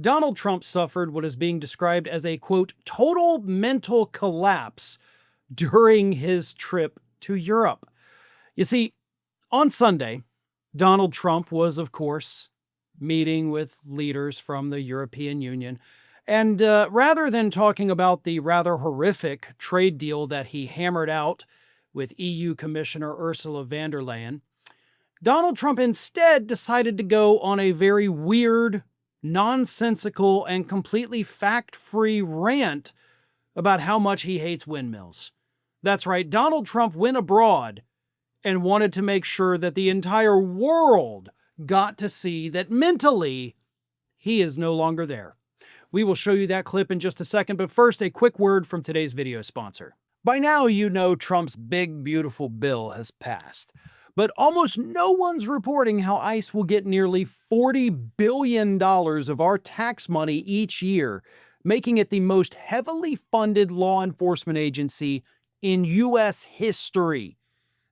Donald Trump suffered what is being described as a, quote, total mental collapse during his trip to Europe. You see, on Sunday, Donald Trump was, of course, meeting with leaders from the European Union. And rather than talking about the rather horrific trade deal that he hammered out with EU Commissioner Ursula von der Leyen, Donald Trump instead decided to go on a very weird, nonsensical, and completely fact-free rant about how much he hates windmills. That's right, Donald Trump went abroad and wanted to make sure that the entire world got to see that mentally he is no longer there. We will show you that clip in just a second, but first, a quick word from today's video sponsor. By now, you know Trump's big, beautiful bill has passed, but almost no one's reporting how ICE will get nearly $40 billion of our tax money each year, making it the most heavily funded law enforcement agency in U.S. history.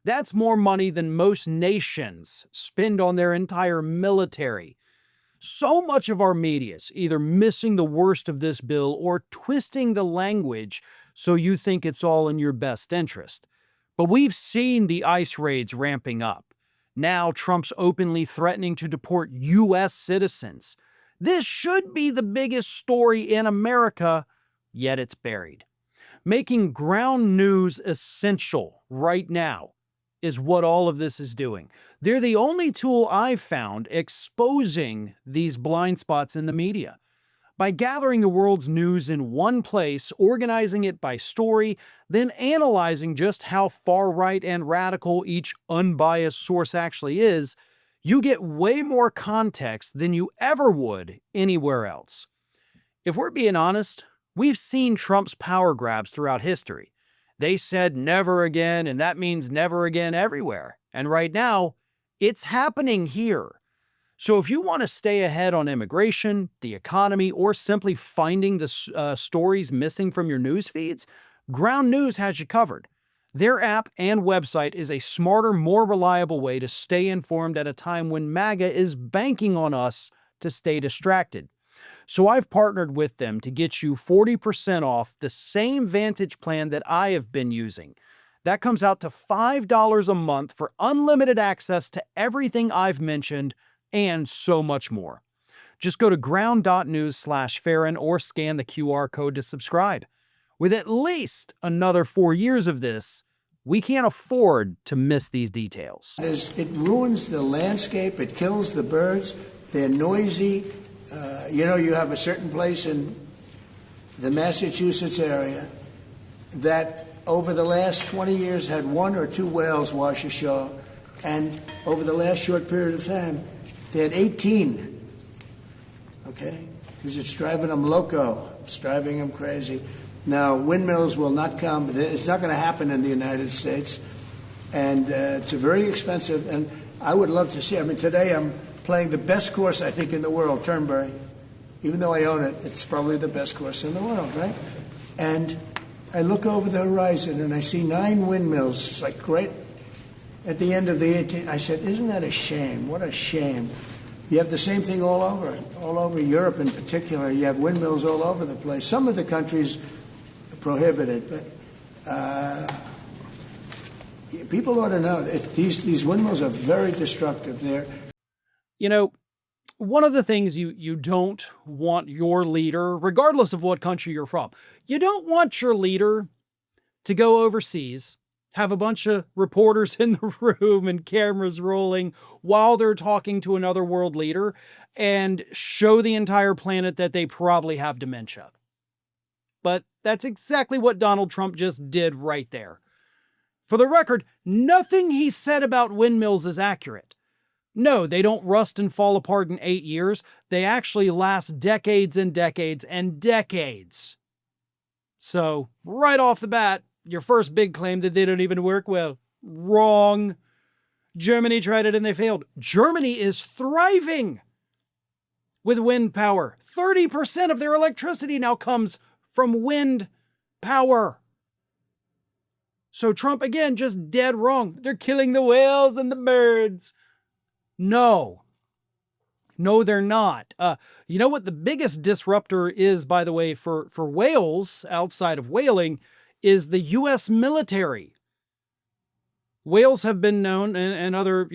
That's more money than most nations spend on their entire military. So much of our media is either missing the worst of this bill or twisting the language so you think it's all in your best interest. But we've seen the ICE raids ramping up. Now Trump's openly threatening to deport U.S. citizens. This should be the biggest story in America, yet it's buried. Making ground news essential right now is what all of this is doing. They're the only tool I've found exposing these blind spots in the media. By gathering the world's news in one place, organizing it by story, then analyzing just how far-right and radical each unbiased source actually is, you get way more context than you ever would anywhere else. If we're being honest, we've seen Trump's power grabs throughout history. They said never again, and that means never again everywhere. And right now, it's happening here. So if you want to stay ahead on immigration, the economy, or simply finding the stories missing from your news feeds, Ground News has you covered. Their app and website is a smarter, more reliable way to stay informed at a time when MAGA is banking on us to stay distracted. So I've partnered with them to get you 40% off the same Vantage plan that I have been using. That comes out to $5 a month for unlimited access to everything I've mentioned and so much more. Just go to ground.news/Farron or scan the QR code to subscribe. With at least another 4 years of this, we can't afford to miss these details. It ruins the landscape, it kills the birds, they're noisy. You have a certain place in the Massachusetts area that over the last 20 years had 1 or 2 whales wash ashore, and over the last short period of time, they had 18, okay? Because it's driving them loco, it's driving them crazy. Now, windmills will not come, it's not going to happen in the United States, and it's very expensive, and I would love to see, today I'm playing the best course, I think, in the world, Turnberry. Even though I own it, it's probably the best course in the world, right? And I look over the horizon and I see 9 windmills. It's like right at the end of the 18th. I said, isn't that a shame? What a shame. You have the same thing all over Europe in particular. You have windmills all over the place. Some of the countries prohibit it, but people ought to know that these windmills are very destructive. You know, one of the things you don't want your leader, regardless of what country you're from, you don't want your leader to go overseas, have a bunch of reporters in the room and cameras rolling while they're talking to another world leader and show the entire planet that they probably have dementia. But that's exactly what Donald Trump just did right there. For the record, nothing he said about windmills is accurate. No, they don't rust and fall apart in 8 years. They actually last decades and decades and decades. So, right off the bat, your first big claim that they don't even work well. Wrong. Germany tried it and they failed. Germany is thriving with wind power. 30% of their electricity now comes from wind power. So Trump, again, just dead wrong. They're killing the whales and the birds. No. No, they're not. You know what the biggest disruptor is, by the way, for whales outside of whaling is the U.S. military. Whales have been known, and other,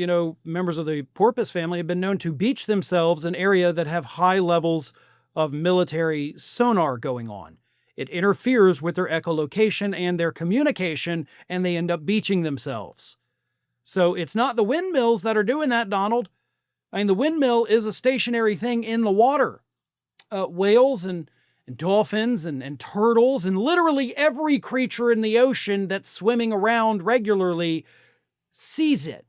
members of the porpoise family have been known to beach themselves in areas that have high levels of military sonar going on. It interferes with their echolocation and their communication, and they end up beaching themselves. So it's not the windmills that are doing that, Donald. I mean, the windmill is a stationary thing in the water. Whales and dolphins and turtles and literally every creature in the ocean that's swimming around regularly sees it.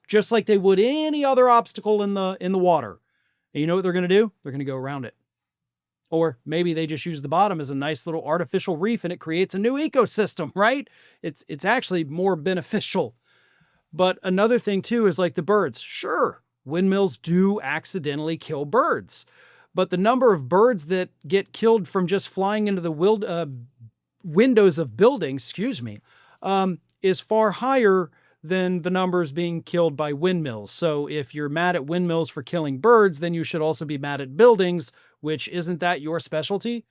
Just like they would any other obstacle in the water. And you know what they're going to do? They're going to go around it. Or maybe they just use the bottom as a nice little artificial reef and it creates a new ecosystem, right? It's actually more beneficial. But another thing too is like the birds. Sure, windmills do accidentally kill birds. But the number of birds that get killed from just flying into the windows of buildings, is far higher than the numbers being killed by windmills. So if you're mad at windmills for killing birds, then you should also be mad at buildings, which isn't that your specialty?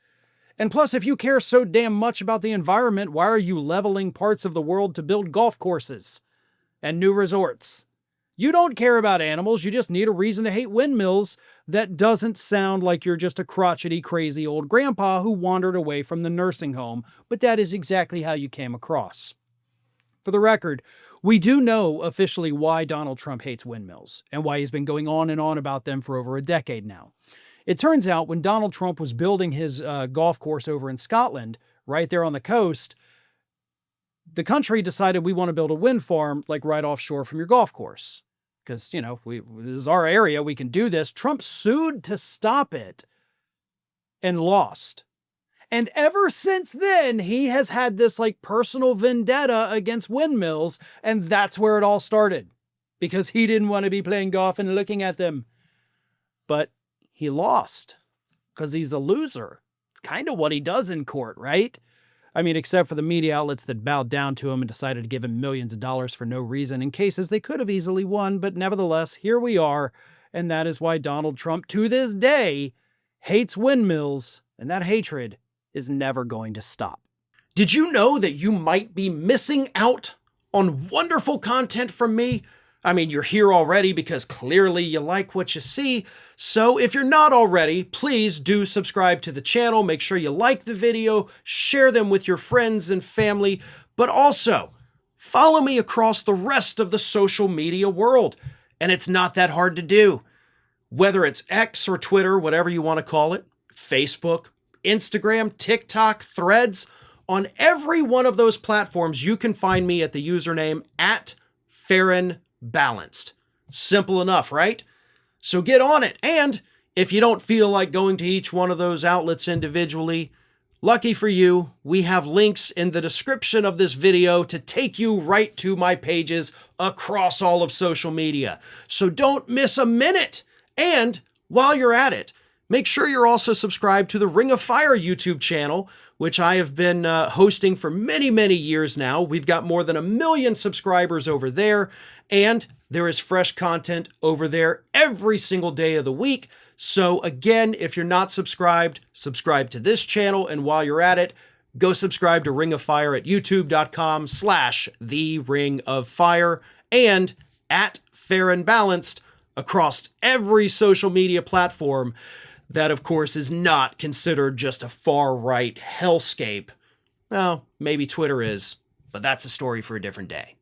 And plus, if you care so damn much about the environment, why are you leveling parts of the world to build golf courses and new resorts? You don't care about animals. You just need a reason to hate windmills that doesn't sound like you're just a crotchety, crazy old grandpa who wandered away from the nursing home. But that is exactly how you came across. For the record, we do know officially why Donald Trump hates windmills and why he's been going on and on about them for over a decade now. It turns out when Donald Trump was building his golf course over in Scotland, right there on the coast, the country decided we want to build a wind farm like right offshore from your golf course. Because, this is our area, we can do this. Trump sued to stop it and lost. And ever since then, he has had this personal vendetta against windmills. And that's where it all started. Because he didn't want to be playing golf and looking at them. But he lost. Because he's a loser. It's kind of what he does in court, right? I mean, except for the media outlets that bowed down to him and decided to give him millions of dollars for no reason in cases they could have easily won. But nevertheless, here we are. And that is why Donald Trump, to this day, hates windmills. And that hatred is never going to stop. Did you know that you might be missing out on wonderful content from me? I mean, you're here already because clearly you like what you see. So if you're not already, please do subscribe to the channel. Make sure you like the video, share them with your friends and family, but also follow me across the rest of the social media world. And it's not that hard to do. Whether it's X or Twitter, whatever you want to call it, Facebook, Instagram, TikTok, Threads, on every one of those platforms, you can find me at the username @FarronBalanced. Simple enough, right? So get on it. And if you don't feel like going to each one of those outlets individually, lucky for you, we have links in the description of this video to take you right to my pages across all of social media. So don't miss a minute. And while you're at it, make sure you're also subscribed to the Ring of Fire YouTube channel, which I have been hosting for many, many years now. We've got more than 1 million subscribers over there, and there is fresh content over there every single day of the week. So again, if you're not subscribed, subscribe to this channel, and while you're at it, go subscribe to Ring of Fire at youtube.com/The Ring of Fire and @FarronBalanced across every social media platform. That, of course, is not considered just a far-right hellscape. Well, maybe Twitter is, but that's a story for a different day.